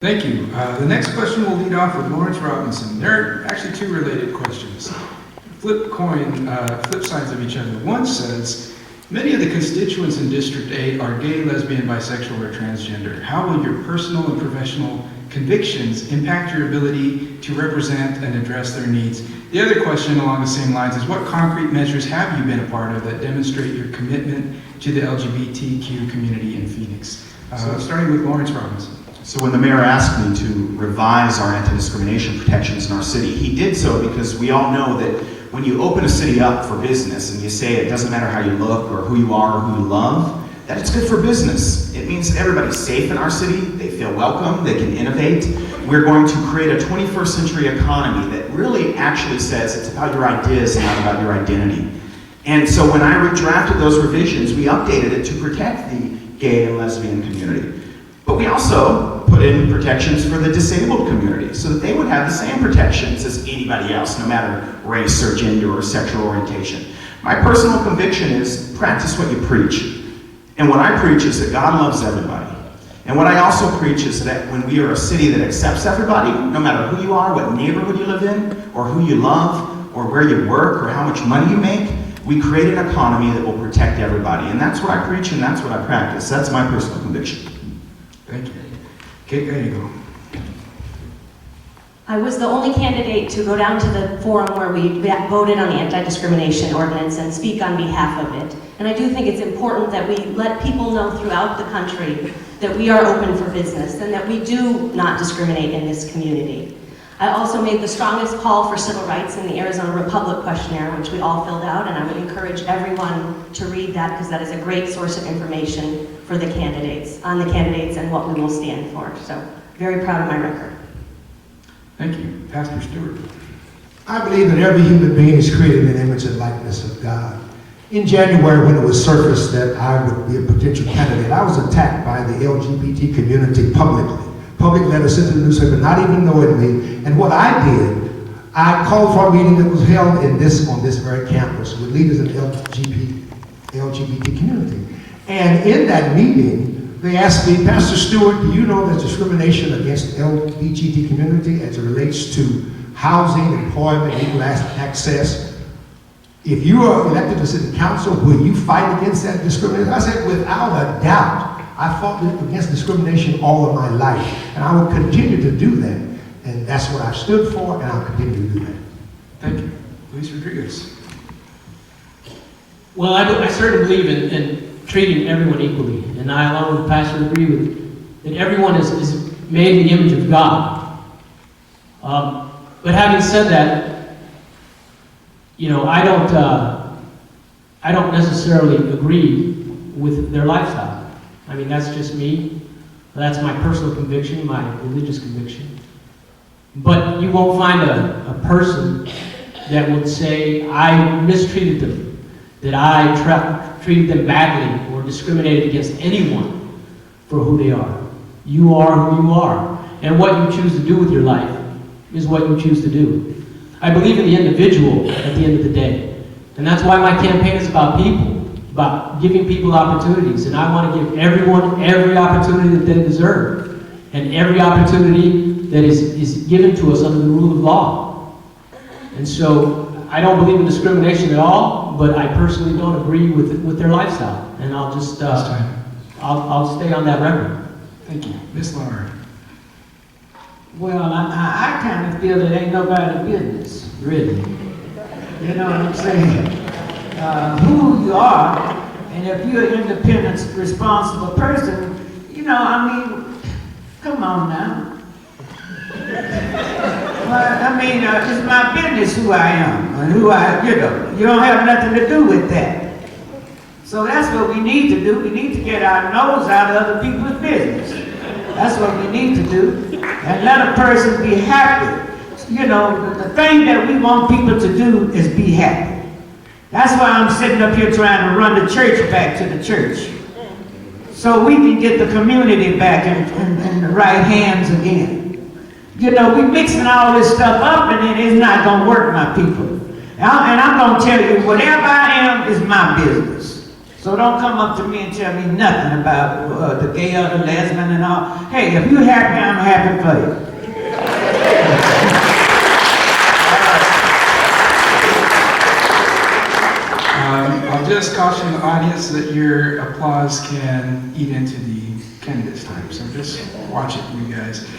Thank you. The next question will lead off with Lawrence Robinson. There are actually two related questions. Flip sides of each other. One says, many of the constituents in District 8 are gay, lesbian, bisexual, or transgender. How will your personal and professional convictions impact your ability to represent and address their needs? The other question along the same lines is, what concrete measures have you been a part of that demonstrate your commitment to the LGBTQ community in Phoenix? Starting with Lawrence Robinson. So when the mayor asked me to revise our anti-discrimination protections in our city, he did so because we all know that when you open a city up for business and you say it doesn't matter how you look or who you are or who you love, that it's good for business. It means everybody's safe in our city, they feel welcome, they can innovate. We're going to create a 21st century economy that really actually says it's about your ideas and not about your identity. And so when I drafted those revisions, we updated it to protect the gay and lesbian community. But we also put in protections for the disabled community so that they would have the same protections as anybody else, no matter race or gender or sexual orientation. My personal conviction is practice what you preach. And what I preach is that God loves everybody. And what I also preach is that when we are a city that accepts everybody, no matter who you are, what neighborhood you live in, or who you love, or where you work, or how much money you make, we create an economy that will protect everybody. And that's what I preach and that's what I practice. That's my personal conviction. Thank you. Kate, there you go. I was the only candidate to go down to the forum where we voted on the anti-discrimination ordinance and speak on behalf of it. And I do think it's important that we let people know throughout the country that we are open for business and that we do not discriminate in this community. I also made the strongest call for civil rights in the Arizona Republic questionnaire, which we all filled out, and I would encourage everyone to read that because that is a great source of information for the candidates, on the candidates and what we will stand for. So, very proud of my record. Thank you. Pastor Stewart. I believe that every human being is created in the image and likeness of God. In January, when it was surfaced that I would be a potential candidate, I was attacked by the LGBT community publicly. Public letter sent to the newspaper, not even knowing me. And what I did, I called for a meeting that was held on this very campus with leaders of the LGBT community. And in that meeting, they asked me, Pastor Stewart, do you know there's discrimination against the LGBT community as it relates to housing, employment, equal access? If you are elected to city council, will you fight against that discrimination? I said, without a doubt. I fought against discrimination all of my life, and I will continue to do that. And that's what I stood for, and I'll continue to do that. Thank you. Luis Rodriguez. Well, I certainly believe in treating everyone equally, and I, along with Pastor, agree with that everyone is made in the image of God. But having said that, you know, I don't necessarily agree with their lifestyle. I mean, that's just me. That's my personal conviction, my religious conviction. But you won't find a person that would say, I mistreated them, that I treated them badly or discriminated against anyone for who they are. You are who you are. And what you choose to do with your life is what you choose to do. I believe in the individual at the end of the day. And that's why my campaign is about people. About giving people opportunities, and I want to give everyone every opportunity that they deserve, and every opportunity that is given to us under the rule of law. And so, I don't believe in discrimination at all, but I personally don't agree with their lifestyle, and I'll just I'll stay on that record. Thank you. Ms. Lauer. Well, I kind of feel that ain't nobody's business, really. You know what I'm saying? Who you are, and if you're an independent, responsible person, you know, I mean, come on now. Well, I mean, it's my business who I am, and you don't have nothing to do with that. So that's what we need to do. We need to get our nose out of other people's business. That's what we need to do, and let a person be happy. You know, the thing that we want people to do is be happy. That's why I'm sitting up here trying to run the church back to the church. So we can get the community back in the right hands again. You know, we're mixing all this stuff up and it is not going to work, my people. And I'm going to tell you, whatever I am is my business. So don't come up to me and tell me nothing about the gay or the lesbian and all. Hey, if you're happy, I'm happy for you. I'll just caution the audience that your applause can eat into the candidates' time, so just watch it, you guys.